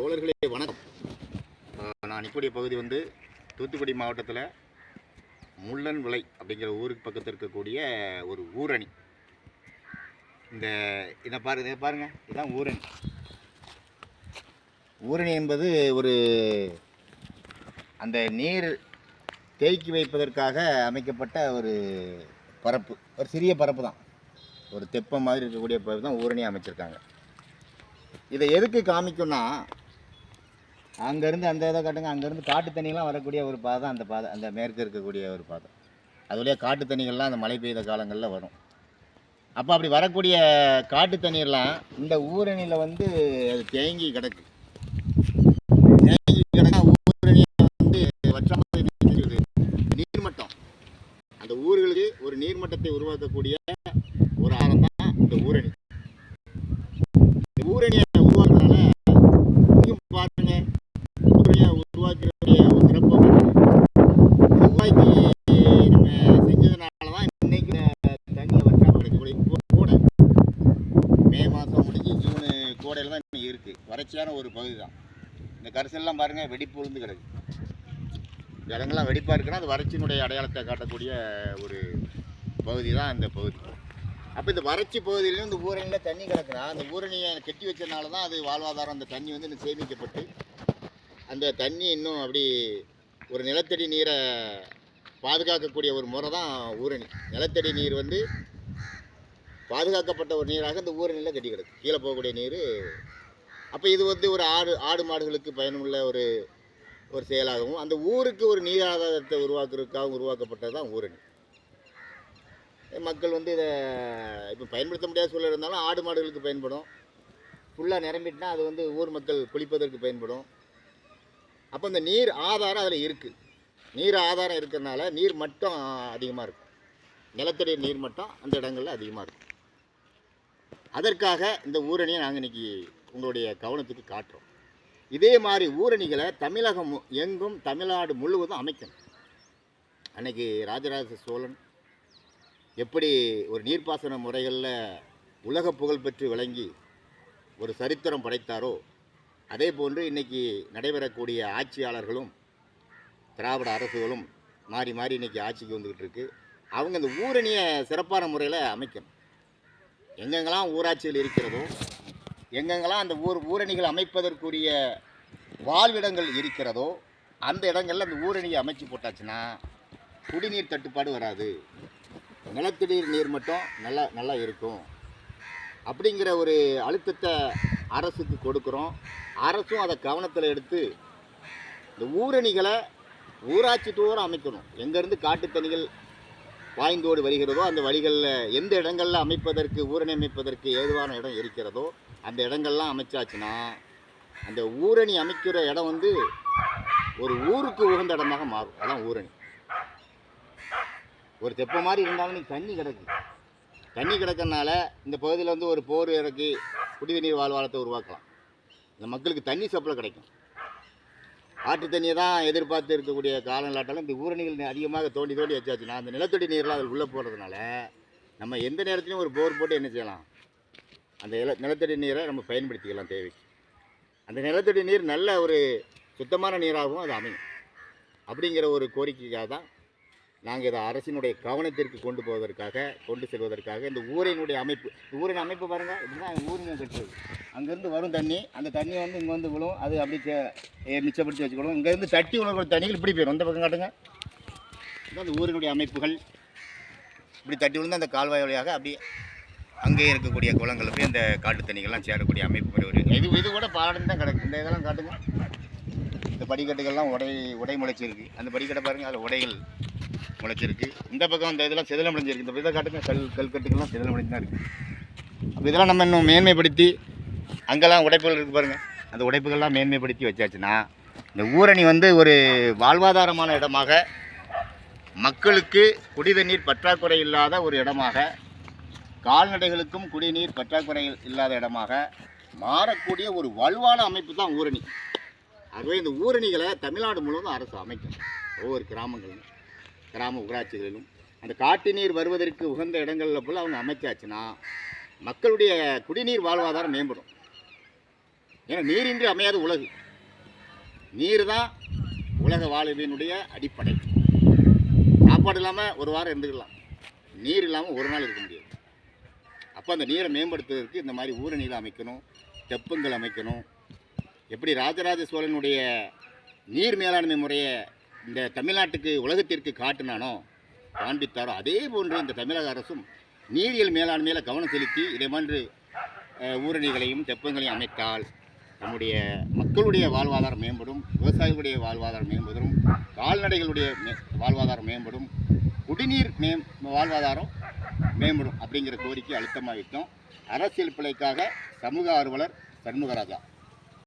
தோழர்களே வணக்கம். நான் இப்படிய பகுதி வந்து தூத்துக்குடி மாவட்டத்தில் முள்ளன் விளை அப்படிங்கிற ஊருக்கு பக்கத்தில் இருக்கக்கூடிய ஒரு ஊரணி. இதை பாருங்க, இதுதான் ஊரணி. ஊரணி என்பது ஒரு அந்த நீர் தேக்கி வைப்பதற்காக அமைக்கப்பட்ட ஒரு பரப்பு, ஒரு சிறிய பரப்பு தான், ஒரு தெப்பம் மாதிரி இருக்கக்கூடிய பரப்பு தான் ஊரணி அமைச்சிருக்காங்க. இதை எதுக்கு காமிக்கும்னா, அங்கேருந்து அந்த இதை காட்டுங்க, அங்கேருந்து காட்டு தண்ணியெலாம் வரக்கூடிய ஒரு பாதை, அந்த மேற்கு இருக்கக்கூடிய ஒரு பாதை. அது வழியாக காட்டு தண்ணிகள்லாம் அந்த மழை பெய்த காலங்களில் வரும். அப்போ அப்படி வரக்கூடிய காட்டு தண்ணீர்லாம் இந்த ஊரணியில் வந்து அது தேங்கி கிடக்கு. ஊரணியை வந்து வற்றாமல் நீர்மட்டம், அந்த ஊர்களுக்கு ஒரு நீர்மட்டத்தை உருவாக்கக்கூடிய ஒரு ஆழம் தான் இந்த ஊரணி. இந்த ஊரணியை உருவாக்குறதுனால இங்கேயும் பாருங்க, ஊரணியை உருவாக்கக்கூடிய ஒரு சிறப்பு உருவாக்கி நம்ம செஞ்சதுனால தான் இன்னைக்கு தண்ணியை வற்றாமல் கிடைக்கக்கூடிய கோடை மே மாதம் முடிஞ்சு ஜூனு கோடையில் தான் இன்னும் இருக்குது. வறட்சியான ஒரு பகுதி தான். இந்த கரிசல்லாம் பாருங்கள், வெடிப்பு விழுந்து கிடக்கு. இந்த இடங்கள்லாம் வெடிப்பாக இருக்குன்னா அது வறட்சியினுடைய அடையாளத்தை காட்டக்கூடிய ஒரு பகுதி தான் இந்த பகுதி. அப்போ இந்த வறட்சி பகுதியிலையும் இந்த ஊரணியில் தண்ணி கிடக்குன்னா, அந்த ஊரணியை கட்டி வச்சதுனால தான் அது வாழ்வாதாரம். அந்த தண்ணி வந்து இன்னும் சேமிக்கப்பட்டு அந்த தண்ணி இன்னும் அப்படி ஒரு நிலத்தடி நீரை பாதுகாக்கக்கூடிய ஒரு முறை தான் ஊரணி. நிலத்தடி நீர் வந்து பாதுகாக்கப்பட்ட ஒரு நீராக இந்த ஊரணியில் கட்டி கிடக்கு, கீழே போகக்கூடிய நீர். அப்போ இது வந்து ஒரு ஆடு மாடுகளுக்கு பயனுள்ள ஒரு செயலாகவும் அந்த ஊருக்கு ஒரு நீர் ஆதாரத்தை உருவாக்குறதுக்காகவும் உருவாக்கப்பட்டது தான் ஊரணி. மக்கள் வந்து இதை இப்போ பயன்படுத்த முடியாத சூழல் இருந்தாலும் ஆடு மாடுகளுக்கு பயன்படும். ஃபுல்லாக நிரம்பிட்டுனா அது வந்து ஊர் மக்கள் குளிப்பதற்கு பயன்படும். அப்போ இந்த நீர் ஆதாரம் அதில் இருக்குது. நீர் ஆதாரம் இருக்கிறதுனால நீர் மட்டம் அதிகமாக இருக்கும். நிலத்தடி நீர் மட்டம் அந்த இடங்களில் அதிகமாக இருக்கும். அதற்காக இந்த ஊரணியை நாங்கள் இன்றைக்கி உங்களுடைய கவனத்துக்கு காட்டுறோம். இதே மாதிரி ஊரணிகளை தமிழகம் எங்கும், தமிழ்நாடு முழுவதும் அமைக்கணும். அன்றைக்கி ராஜராஜ சோழன் எப்படி ஒரு நீர்ப்பாசன முறைகளில் உலக புகழ் பெற்று விளங்கி ஒரு சரித்திரம் படைத்தாரோ, அதே போன்று இன்றைக்கி நடைபெறக்கூடிய ஆட்சியாளர்களும் திராவிட அரசுகளும் மாறி மாறி இன்றைக்கி ஆட்சிக்கு வந்துக்கிட்டு இருக்கு. அவங்க இந்த ஊரணியை சிறப்பான முறையில் அமைக்கணும். எங்கெங்கெல்லாம் ஊராட்சிகள் இருக்கிறதோ, எங்கெங்கெல்லாம் அந்த ஊரணிகள் அமைப்பதற்குரிய வாழ்விடங்கள் இருக்கிறதோ, அந்த இடங்களில் அந்த ஊரணியை அமைச்சு போட்டாச்சுன்னா குடிநீர் தட்டுப்பாடு வராது, நிலத்தடி நீர் மட்டும் நல்லா இருக்கும். அப்படிங்கிற ஒரு அழுத்தத்தை அரசுக்கு கொடுக்குறோம். அரசும் அதை கவனத்தில் எடுத்து இந்த ஊரணிகளை ஊராட்சி தோறும் அமைக்கணும். எங்கேருந்து காட்டு தண்ணிகள் பாய்ந்தோடு வருகிறதோ அந்த வழிகளில் எந்த இடங்களில் அமைப்பதற்கு, ஊரணி அமைப்பதற்கு ஏதுவான இடம் இருக்கிறதோ அந்த இடங்கள்லாம் அமைச்சாச்சுன்னா அந்த ஊரணி அமைக்கிற இடம் வந்து ஒரு ஊருக்கு உகந்த இடமாக மாறும். அதான் ஊரணி. ஒரு தெப்ப மாதிரி இருந்தாலும் நீ தண்ணி கிடக்கிறனால இந்த பகுதியில் வந்து ஒரு போர் இறக்கி குடிநீர் வாழ்வாதாரத்தை உருவாக்கலாம். இந்த மக்களுக்கு தண்ணி சப்ளை கிடைக்கும். ஆற்று தண்ணியை தான் எதிர்பார்த்து இருக்கக்கூடிய காலங்களாட்டாலும் இந்த ஊரணிகள் அதிகமாக தோண்டி வச்சாச்சுன்னா அந்த நிலத்தடி நீர்லாம் அதில் உள்ளே போகிறதுனால நம்ம எந்த நேரத்துலையும் ஒரு போர் போட்டு என்ன செய்யலாம், அந்த நிலத்தடி நீரை நம்ம பயன்படுத்திக்கலாம் தேவைக்கு. அந்த நிலத்தடி நீர் நல்ல ஒரு சுத்தமான நீராகவும் அது அமையும். அப்படிங்கிற ஒரு கோரிக்கைக்காக தான் நாங்கள் இதை அரசினுடைய கவனத்திற்கு கொண்டு செல்வதற்காக இந்த ஊரினுடைய அமைப்பு, ஊரின் அமைப்பு பாருங்கள். இப்படிதான் ஊரினை கட்டுறது. அங்கேருந்து வரும் தண்ணி, அந்த தண்ணி வந்து இங்கே வந்து விழும். அது அப்படி மிச்சப்படுத்தி வச்சுக்கணும். இங்கேருந்து தட்டி உணவு தண்ணிகள் இப்படி போயிடும். அந்த பக்கம் காட்டுங்க. இதுதான் அந்த ஊரினுடைய அமைப்புகள். இப்படி தட்டி விழுந்து அந்த கால்வாய் வழியாக அப்படி அங்கே இருக்கக்கூடிய குளங்களில் போய் அந்த காட்டு தண்ணிகள்லாம் சேரக்கூடிய அமைப்பு ஒரு இது கூட பாடம் தான் கிடக்கு. இந்த இதெல்லாம் காட்டுங்க. இந்த படிக்கட்டுகள்லாம் உடை முளைச்சிருக்கு. அந்த படிக்கட்டை பாருங்கள், அதில் உடைகள் முளைச்சிருக்கு. இந்த பக்கம் அந்த இதெல்லாம் சிதலமடைஞ்சிருக்கு. இந்த இதை காட்டுங்க, கல்கட்டுகள்லாம் சிதலமடைஞ்சு தான் இருக்குது. அப்போ இதெல்லாம் நம்ம இன்னும் மேன்மைப்படுத்தி, அங்கெல்லாம் உடைப்புகள் இருக்குது பாருங்கள், அந்த உடைப்புகள்லாம் மேன்மைப்படுத்தி வச்சாச்சுன்னா இந்த ஊரணி வந்து ஒரு வாழ்வாதாரமான இடமாக, மக்களுக்கு குடிநீர் பற்றாக்குறை இல்லாத ஒரு இடமாக, கால்நடைகளுக்கும் குடிநீர் பற்றாக்குறை இல்லாத இடமாக மாறக்கூடிய ஒரு வலுவான அமைப்பு தான் ஊரணி. ஆகவே இந்த ஊரணிகளை தமிழ்நாடு முழுவதும் அரசு அமைக்கும். ஒவ்வொரு கிராமங்களிலும், கிராம ஊராட்சிகளிலும் அந்த காட்டு நீர் வருவதற்கு உகந்த இடங்களில் போல் அவங்க அமைச்சாச்சுன்னா மக்களுடைய குடிநீர் வாழ்வாதாரம் மேம்படும். ஏன்னா நீரின்றி அமையாத உலகு. நீர் தான் உலக வாழ்வினுடைய அடிப்படை. சாப்பாடு இல்லாமல் ஒரு வாரம் இருந்துக்கலாம், நீர் இல்லாமல் ஒரு நாள் இருக்க முடியாது. அப்போ அந்த நீரை மேம்படுத்துவதற்கு இந்த மாதிரி ஊரணிகள் அமைக்கணும், தெப்பங்கள் அமைக்கணும். எப்படி ராஜராஜ சோழனுடைய நீர் மேலாண்மை முறையை இந்த தமிழ்நாட்டுக்கு உலகத்திற்கு காண்பித்தாரோ அதே போன்று இந்த தமிழக அரசும் நீரியல் மேலாண்மையில் கவனம் செலுத்தி இதே மாதிரி ஊரணிகளையும் தெப்பங்களையும் அமைத்தால் நம்முடைய மக்களுடைய வாழ்வாதாரம் மேம்படும், விவசாயிகளுடைய வாழ்வாதாரம் மேம்படும், கால்நடைகளுடைய வாழ்வாதாரம் மேம்படும், குடிநீர் வாழ்வாதாரம் மேம்படும் அப்படிங்கிற கோரிக்கை அழுத்தமாக வைத்தோம். அரசியல் பிழைக்காக சமூக ஆர்வலர் சண்முகராஜா.